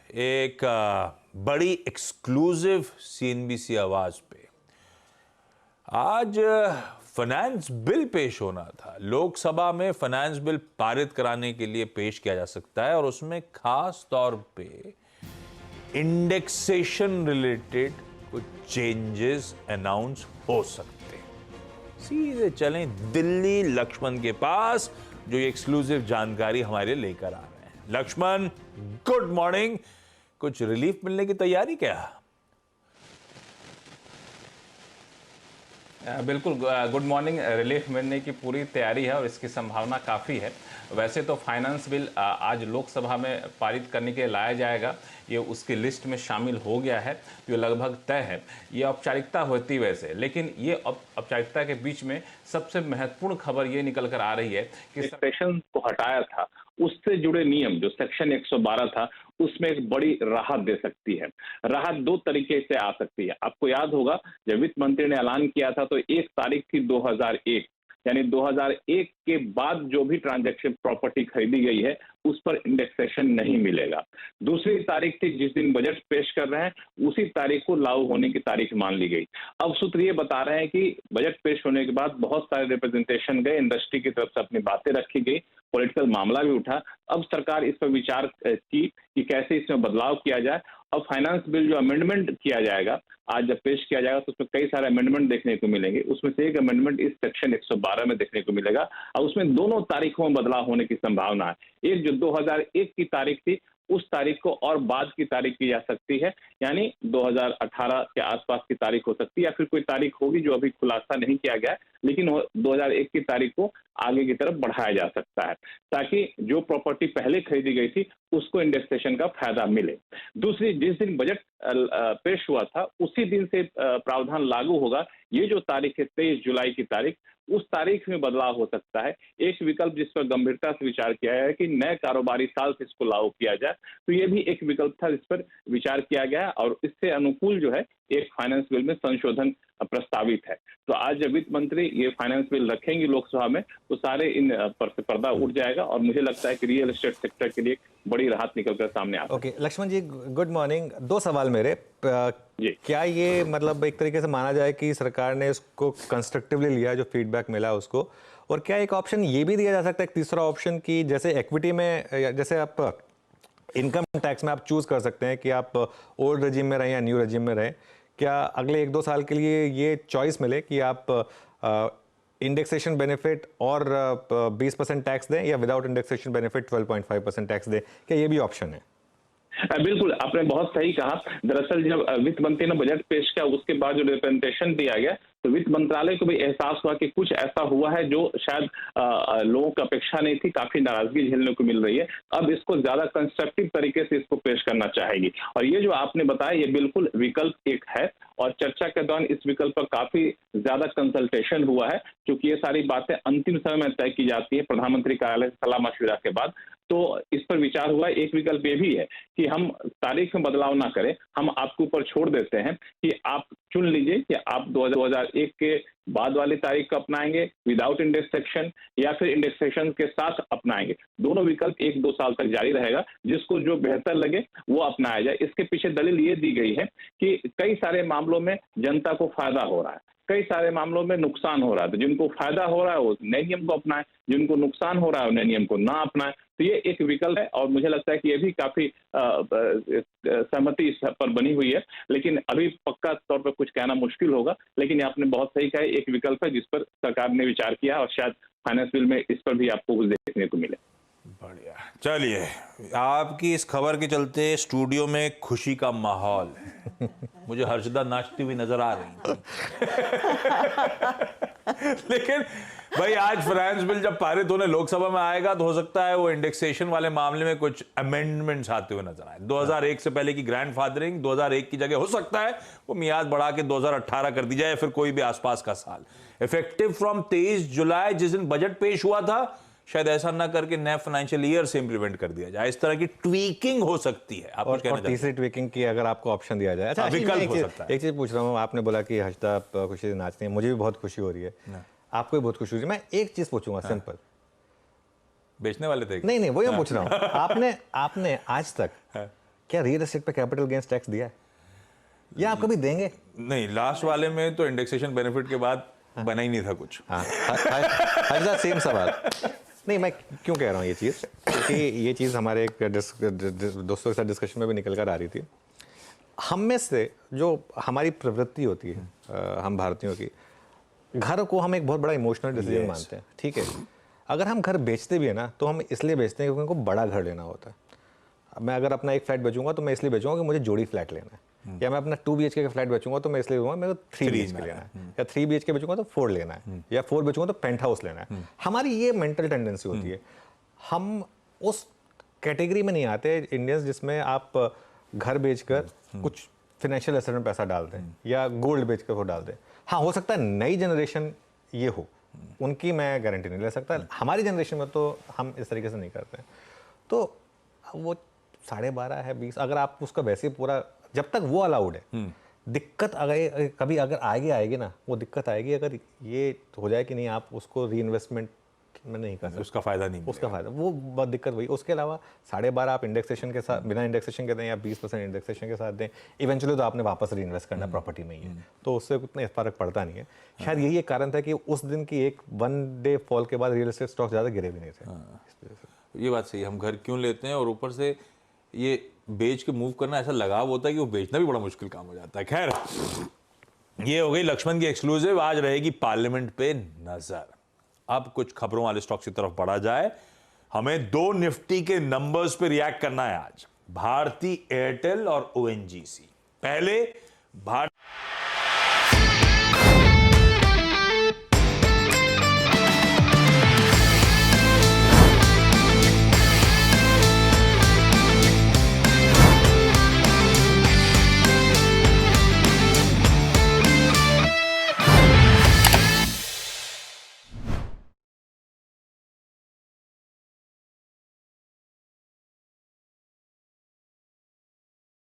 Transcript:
एक बड़ी exclusive CNBC आवाज पे आज फाइनेंस बिल पेश होना था। लोकसभा में फाइनेंस बिल पारित कराने के लिए पेश किया जा सकता है और उसमें खास तौर पे इंडेक्सेशन रिलेटेड कुछ चेंजेस अनाउंस हो सकते हैं। सीधे चलें दिल्ली लक्ष्मण के पास जो ये एक्सक्लूसिव जानकारी हमारे लेकर आ रहे हैं। Lakshman, good morning. कुछ रिलीफ मिलने की तैयारी क्या? बिल्कुल, गुड मॉर्निंग। रिलीफ मिलने की पूरी तैयारी है और इसकी संभावना काफ़ी है। वैसे तो फाइनेंस बिल आज लोकसभा में पारित करने के लिए लाया जाएगा, ये उसकी लिस्ट में शामिल हो गया है, तो ये लगभग तय है। ये औपचारिकता होती वैसे, लेकिन ये औपचारिकता के बीच में सबसे महत्वपूर्ण खबर ये निकल कर आ रही है कि सेक्शन को हटाया था, उससे जुड़े नियम जो सेक्शन 112 था उसमें एक बड़ी राहत दे सकती है। राहत दो तरीके से आ सकती है। आपको याद होगा जब वित्त मंत्री ने ऐलान किया था तो एक तारीख थी 2001, यानी 2001 के बाद जो भी ट्रांजैक्शन प्रॉपर्टी खरीदी गई है उस पर इंडेक्सेशन नहीं मिलेगा। दूसरी तारीख थी जिस दिन बजट पेश कर रहे हैं उसी तारीख को लागू होने की तारीख मान ली गई। अब सूत्र ये बता रहे हैं कि बजट पेश होने के बाद बहुत सारे रिप्रेजेंटेशन गए, इंडस्ट्री की तरफ से अपनी बातें रखी गई, पॉलिटिकल मामला भी उठा। अब सरकार इस पर विचार की कि कैसे इसमें बदलाव किया जाए। अब फाइनेंस बिल जो अमेंडमेंट किया जाएगा, आज जब पेश किया जाएगा तो उसमें कई सारे अमेंडमेंट देखने को मिलेंगे। उसमें से एक अमेंडमेंट इस सेक्शन 112 में देखने को मिलेगा और उसमें दोनों तारीखों में बदलाव होने की संभावना है। एक जो 2001 की तारीख थी उस तारीख को और बाद की तारीख की जा सकती है, यानी 2018 के आसपास की तारीख हो सकती है, या फिर कोई तारीख होगी जो अभी खुलासा नहीं किया गया है, लेकिन 2001 की तारीख को आगे की तरफ बढ़ाया जा सकता है ताकि जो प्रॉपर्टी पहले खरीदी गई थी उसको इंडेक्सेशन का फायदा मिले। दूसरी, जिस दिन बजट पेश हुआ था उसी दिन से प्रावधान लागू होगा। ये जो तारीख है 23 जुलाई की तारीख, उस तारीख में बदलाव हो सकता है। एक विकल्प जिस पर गंभीरता से विचार किया है कि नए कारोबारी साल से इसको लागू किया जाए, तो ये भी एक विकल्प था जिस पर विचार किया गया और इससे अनुकूल जो है एक फाइनेंस बिल में संशोधन प्रस्तावित है। तो आज जब वित्त मंत्री ये फाइनेंस बिल रखेंगे लोकसभा में तो सारे इन पर से पर्दा उठ जाएगा और मुझे लगता है कि रियल एस्टेट सेक्टर के लिए बड़ी राहत निकलकर सामने आ सकती है। ओके, लक्ष्मण जी, गुड मॉर्निंग। दो सवाल मेरे। क्या ये मतलब एक तरीके से माना जाए कि सरकार ने इसको कंस्ट्रक्टिवली लिया, जो फीडबैक मिला उसको, और क्या एक ऑप्शन ये भी दिया जा सकता है, एक तीसरा ऑप्शन, कि जैसे इक्विटी में, जैसे आप इनकम टैक्स में आप चूज कर सकते हैं कि आप ओल्ड रेजिम में रहें या न्यू रेजिम में रहें, क्या अगले 1-2 साल के लिए ये चॉइस मिले कि आप इंडेक्सेशन बेनिफिट और 20% टैक्स दें या विदाउट इंडेक्सेशन बेनिफिट 12.5% टैक्स दें? क्या ये भी ऑप्शन है? बिल्कुल, आपने बहुत सही कहा। दरअसल जब वित्त मंत्री ने बजट पेश किया उसके बाद जो रिप्रेजेंटेशन दिया गया तो वित्त मंत्रालय को भी एहसास हुआ कि कुछ ऐसा हुआ है जो शायद लोगों की अपेक्षा नहीं थी, काफी नाराजगी झेलने को मिल रही है। अब इसको ज्यादा कंस्ट्रक्टिव तरीके से इसको पेश करना चाहेगी और ये जो आपने बताया ये बिल्कुल विकल्प एक है और चर्चा के दौरान इस विकल्प पर काफी ज्यादा कंसल्टेशन हुआ है, क्योंकि ये सारी बातें अंतिम समय में तय की जाती है प्रधानमंत्री कार्यालय से सलाह मशविरा के बाद। तो इस पर विचार हुआ। एक विकल्प ये भी है कि हम तारीख में बदलाव ना करें, हम आपके ऊपर छोड़ देते हैं कि आप चुन लीजिए कि आप 2001 के बाद वाली तारीख को अपनाएंगे विदाउट इंडेक्सेशन या फिर इंडेक्सेशन के साथ अपनाएंगे। दोनों विकल्प 1-2 साल तक जारी रहेगा, जिसको जो बेहतर लगे वो अपनाया जाए। इसके पीछे दलील ये दी गई है कि कई सारे मामलों में जनता को फायदा हो रहा है, कई सारे मामलों में नुकसान हो रहा है, तो जिनको फायदा हो रहा है वो नए नियम को अपनाएं, जिनको नुकसान हो रहा है नए नियम को ना अपनाएं। तो ये एक विकल्प है और मुझे लगता है कि ये भी काफी सहमति इस पर बनी हुई है, लेकिन अभी पक्का तौर पर कुछ कहना मुश्किल होगा। लेकिन आपने बहुत सही कहा, एक विकल्प है जिस पर सरकार ने विचार किया और शायद फाइनेंस बिल में इस पर भी आपको कुछ देखने को मिले। बढ़िया। चलिए, आपकी इस खबर के चलते स्टूडियो में खुशी का माहौल है। मुझे हर्षदा नाचती हुई नजर आ रही थी। लेकिन भाई आज फाइनेंस बिल जब पारित होने लोकसभा में आएगा तो हो सकता है वो इंडेक्सेशन वाले मामले में कुछ अमेंडमेंट्स आते हुए नजर आए। 2001 से पहले की ग्रैंडफादरिंग 2001 की जगह हो सकता है वो मियाद बढ़ा के 2018 कर दी जाए, फिर कोई भी आसपास का साल। इफेक्टिव फ्रॉम 23 जुलाई जिस दिन बजट पेश हुआ था, शायद ऐसा ना करके नए फाइनेंशियल ईयर से इंप्लीमेंट कर दिया जाए। इस तरह की ट्वीकिंग हो सकती है। आप और तीसरी ट्वीकिंग की अगर आपको ऑप्शन दिया जाए। अच्छा, विकल्प हो सकता है। एक चीज पूछ रहा हूँ, आपने बोला कि हर्षदा खुशी से नाचती है, मुझे भी बहुत खुशी हो रही है, आपको भी बहुत खुशी हो रही है। मैं एक चीज पूछूंगा, सिंपल। बेचने वाले थे? नहीं, वही मैं पूछ रहा हूँ। आपने आज तक क्या रियल एस्टेट पे कैपिटल गेन्स टैक्स दिया है या आप कभी देंगे? नहीं, लास्ट वाले में तो इंडेक्सेशन बेनिफिट के बाद बना ही नहीं था कुछ। हाँ, सेम सवाल। नहीं, मैं क्यों कह रहा हूँ ये चीज़, क्योंकि ये चीज़ हमारे एक दोस्तों के साथ डिस्कशन में भी निकल कर आ रही थी। हम में से जो हमारी प्रवृत्ति होती है हम भारतीयों की, घर को हम एक बहुत बड़ा इमोशनल डिसीजन मानते हैं, ठीक है। अगर हम घर बेचते भी है ना, तो हम इसलिए बेचते हैं क्योंकि हमको बड़ा घर लेना होता है। मैं अगर अपना एक फ्लैट बेचूंगा तो मैं इसलिए बेचूंगा कि मुझे जोड़ी फ्लैट लेना है, या मैं अपना 2 BHK का फ्लैट बेचूंगा तो मैं इसलिए बेचूंगा मेरे को 3 BHK लेना है, या 3 BHK बेचूंगा तो 4 लेना है, या 4 बेचूंगा तो पेंट हाउस लेना है। हमारी ये मेंटल टेंडेंसी होती है। हम उस कैटेगरी में नहीं आते इंडियंस जिसमें आप घर बेचकर कुछ फाइनेंशियल एसेट में पैसा डाल दें या गोल्ड बेचकर वो डाल दें। हाँ, हो सकता है नई जनरेशन ये हो, उनकी मैं गारंटी नहीं ले सकता। हमारी जनरेशन में तो हम इस तरीके से नहीं करते हैं। तो वो 12.5 है 20, अगर आप उसका वैसे पूरा, जब तक वो अलाउड है, दिक्कत अगर कभी अगर आएगी ना, वो दिक्कत आएगी अगर ये हो जाए कि नहीं आप उसको री इन्वेस्टमेंट में नहीं कर सकते, उसका फायदा नहीं, उसका फायदा, वो बहुत दिक्कत वही। उसके अलावा 12.5 आप इंडेक्सेशन के साथ, बिना इंडेक्सेशन के दें या 20% इंडेक्सेशन के साथ दें, इवेंचुअली तो आपने वापस री इन्वेस्ट करना प्रॉपर्टी में ही है, तो उससे उतना फर्क पड़ता नहीं है। शायद यही एक कारण था कि उस दिन की एक 1 डे फॉल के बाद रियल एस्टेट स्टॉक ज़्यादा गिरे भी नहीं थे। ये बात सही है। हम घर क्यों लेते हैं, और ऊपर से ये बेच के मूव करना ऐसा लगाव होता है कि वो बेचना भी बड़ा मुश्किल काम हो जाता है। खैर, ये हो गई लक्ष्मण की एक्सक्लूसिव। आज रहेगी पार्लियामेंट पे नजर। अब कुछ खबरों वाले स्टॉक्स की तरफ बढ़ा जाए। हमें 2 निफ्टी के नंबर्स पे रिएक्ट करना है आज, भारती एयरटेल और ONGC। पहले भारत